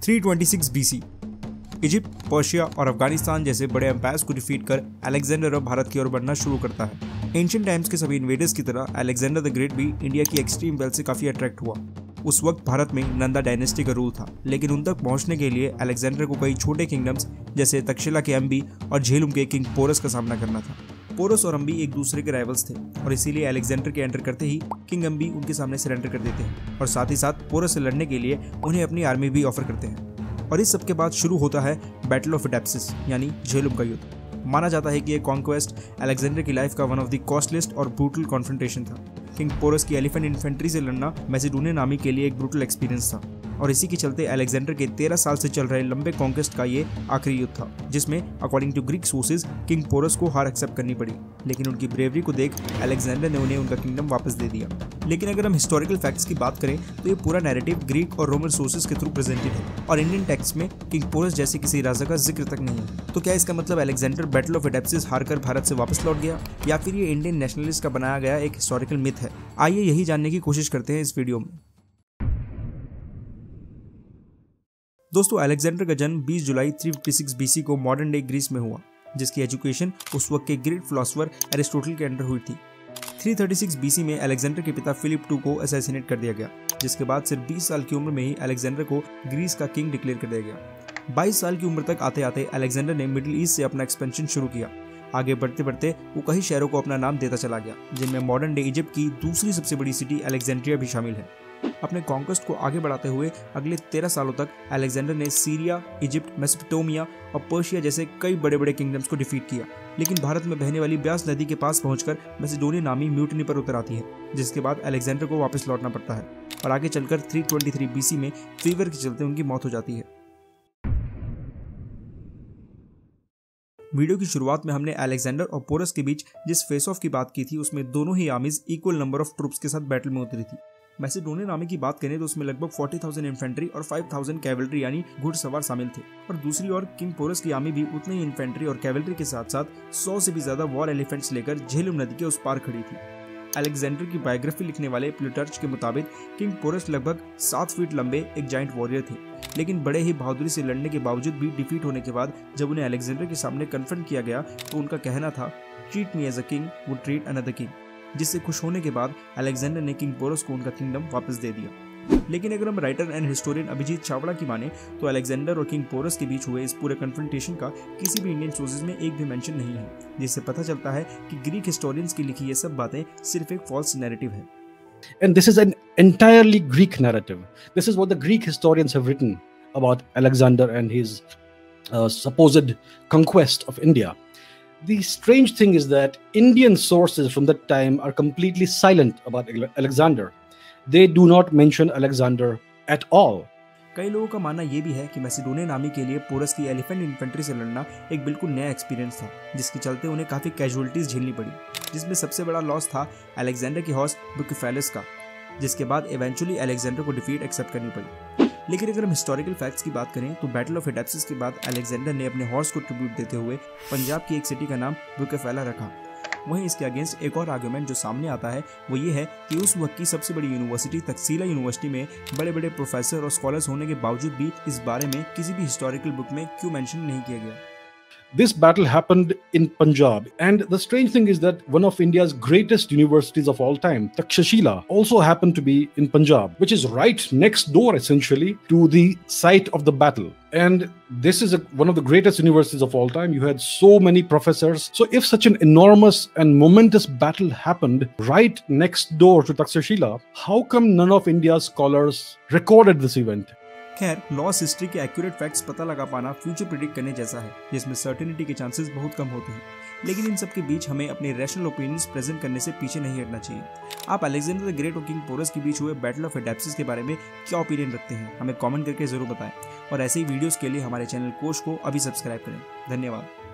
326 BC Egypt, Persia और अफगानिस्तान जैसे बड़े एम्पायर्स को डिफीट कर अलेक्जेंडर अब भारत की ओर बढ़ना शुरू करता है। एंशिएंट टाइम्स के सभी इन्वेडर्स की तरह अलेक्जेंडर द ग्रेट भी इंडिया की एक्सट्रीम वेल्थ से काफी अट्रैक्ट हुआ। उस वक्त भारत में नंदा डायनेस्टी का रूल था, लेकिन उन तक पहुंचने के लिए अलेक्जेंडर को कई छोटे किंगडम्स जैसे तक्षशिला के अम्बी और झेलुम के किंग पोरस का सामना करना था। पोरस और अम्बी एक दूसरे के राइवल्स थे और इसीलिए अलेक्जेंडर के एंटर करते ही किंग अम्बी उनके सामने सरेंडर कर देते हैं और साथ ही साथ पोरस से लड़ने के लिए उन्हें अपनी आर्मी भी ऑफर करते हैं। और इस सब के बाद शुरू होता है बैटल ऑफ एडेप्सिस यानी झेलुम का युद्ध। माना जाता है कि यह कॉन्क्वेस्ट अलेक्जेंडर की लाइफ का वन ऑफ द कॉस्टलिएस्ट और ब्रूटल कॉन्फ्रंटेशन था। किंग पोरस की एलिफेंट इन्फेंट्री से लड़ना मैसेडोनियन आर्मी के लिए एक ब्रूटल एक्सपीरियंस था और इसी के चलते अलेक्जेंडर के 13 साल से चल रहे लंबे कॉन्क्वेस्ट का ये आखिरी युद्ध था, जिसमें according to Greek sources king Porus को हार एक्सेप्ट करनी पड़ी, लेकिन उनकी ब्रेवरी को देख अलेक्जेंडर ने उन्हें उनका किंगडम वापस दे दिया। लेकिन अगर हम हिस्टोरिकल फैक्ट्स की बात करें तो ये पूरा नैरेटिव ग्रीक और रोमन सोर्सेज के थ्रू प्रेजेंटेड है और इंडियन टेक्स्ट में किंग पोरस जैसे किसी राजा का जिक्र तक नहीं है। तो क्या इसका मतलब अलेक्जेंडर बैटल ऑफ एडेप्सिस हारकर भारत से वापस लौट गया, या फिर ये इंडियन नेशनलिस्ट का बनाया गया एक हिस्टोरिकल मिथ है? आइए यही जानने की कोशिश करते हैं इस वीडियो में। दोस्तों, अलेक्जेंडर का जन्म 20 जुलाई 356 BC को मॉडर्न डे ग्रीस में हुआ, जिसकी एजुकेशन उस वक्त के ग्रेट फिलोसोफर एरिस्टोटल के अंडर हुई थी। 336 BC में अलेक्जेंडर के पिता फिलिप II को असैसिनेट कर दिया गया, जिसके बाद सिर्फ 20 साल की उम्र में ही अलेक्जेंडर को ग्रीस का किंग डिक्लेयर कर दिया गया। 22 साल की उम्र तक आते आते अलेक्जेंडर ने मिडिल ईस्ट से अपना एक्सपेंशन शुरू किया। आगे बढ़ते बढ़ते वो कई शहरों को अपना नाम देता चला गया, जिनमें मॉडर्न डे इजिप्ट की दूसरी सबसे बड़ी सिटी अलेक्जेंड्रिया भी शामिल है। अपने कॉन्क्वेस्ट को आगे बढ़ाते हुए अगले 13 सालों तक अलेक्जेंडर ने सीरिया, इजिप्ट, मेसोपोटामिया और पर्शिया जैसे कई बड़े बड़े किंगडम्स को डिफीट किया, लेकिन भारत में बहने वाली ब्यास नदी के पास पहुंचकर मैसेडोनियन आर्मी म्यूटनी पर उतर आती है, जिसके बाद अलेक्जेंडर को वापस लौटना पड़ता है और आगे चलकर 323 BC में फीवर के चलते उनकी मौत हो जाती है। वीडियो की शुरुआत में हमने अलेक्जेंडर और पोरस के बीच जिस फेस ऑफ की बात की थी, उसमें दोनों ही armies equal number of troops के साथ बैटल में उतरी थी। मैसेडोनियन आर्मी की बात करें तो उसमें लगभग 40,000 इन्फेंट्री और 5,000 कैवलरी यानी घुड़सवार शामिल थे, और दूसरी ओर किंग पोरस की आर्मी भी उतने ही इन्फेंट्री और कैवलरी के साथ साथ 100 से भी ज्यादा वॉर एलिफेंट्स लेकर झेलुम नदी के उस पार खड़ी थी। अलेक्जेंडर की बायोग्राफी लिखने वाले प्लूटार्च के मुताबिक किंग पोरस लगभग 7 फीट लंबे एक जाइंट वॉरियर थे, लेकिन बड़े ही बहादुरी से लड़ने के बावजूद भी डिफीट होने के बाद जब उन्हें अलेक्जेंडर के सामने कन्फ्रंट किया गया तो उनका कहना था, treat me as a king would treat another king, जिससे खुश होने के बाद अलेक्जेंडर ने किंग पोरस को उनका किंगडम वापस दे दिया। लेकिन अगर हम writer and historian Abhijit Chavda की माने तो अलेक्जेंडर और किंग पोरस के बीच हुए इस पूरे कन्फ्रंटेशन का किसी भी इंडियन सोर्सेज में एक भी मेंशन नहीं है, जिससे पता चलता है कि ग्रीक हिस्टोरियंस की लिखी ये सब बातें सिर्फ एक फॉल्स नैरेटिव है। And this is an entirely Greek narrative. This is what the Greek historians have written about Alexander and his supposed conquest of India. The strange thing is that Indian sources from that time are completely silent about Alexander. They do not mention Alexander at all. कई लोगों का मानना यह भी है कि Macedonian army के लिए पोरस की एलिफेंट इन्फेंट्री से लड़ना एक बिल्कुल नया एक्सपीरियंस था, जिसके चलते उन्हें काफी कैजुअलिटीज झेलनी पड़ी, जिसमें सबसे बड़ा लॉस था अलेक्जेंडर की हॉर्स बुकेफेलस का, जिसके बाद इवेंचुअली अलेक्जेंडर को डिफीट एक्सेप्ट करनी पड़ी। लेकिन अगर हम हिस्टोरिकल फैक्ट्स की बात करें तो बैटल ऑफ एडेप्सिस के बाद अलेक्जेंडर ने अपने हॉर्स को ट्रिब्यूट देते हुए पंजाब की एक सिटी का नाम बुकेफेला रखा। वहीं इसके अगेंस्ट एक और आर्गुमेंट जो सामने आता है वो ये है कि उस वक्त की सबसे बड़ी यूनिवर्सिटी तक्षशिला यूनिवर्सिटी में बड़े बड़े प्रोफेसर और स्कॉलर्स होने के बावजूद भी इस बारे में किसी भी हिस्टोरिकल बुक में क्यों मेंशन नहीं किया गया। This battle happened in Punjab, and the strange thing is that one of India's greatest universities of all time, Takshashila, also happened to be in Punjab, which is right next door essentially to the site of the battle. And this is one of the greatest universities of all time. You had so many professors. So if such an enormous and momentous battle happened right next door to Takshashila, how come none of India's scholars recorded this event? खैर, loss history के accurate facts पता लगा पाना future predict करने जैसा है, जिसमें certainty के चांसेस बहुत कम होते हैं, लेकिन इन सब के बीच हमें अपने रैशनल ओपिनियंस प्रेजेंट करने से पीछे नहीं हटना चाहिए। आप अलेक्जेंडर द ग्रेट और किंग पोरस के बीच हुए बैटल ऑफ एडेप्सिस के बारे में क्या ओपिनियन रखते हैं, हमें कमेंट करके जरूर बताएं, और ऐसे ही वीडियोस के लिए हमारे चैनल कोश को अभी सब्सक्राइब करें। धन्यवाद।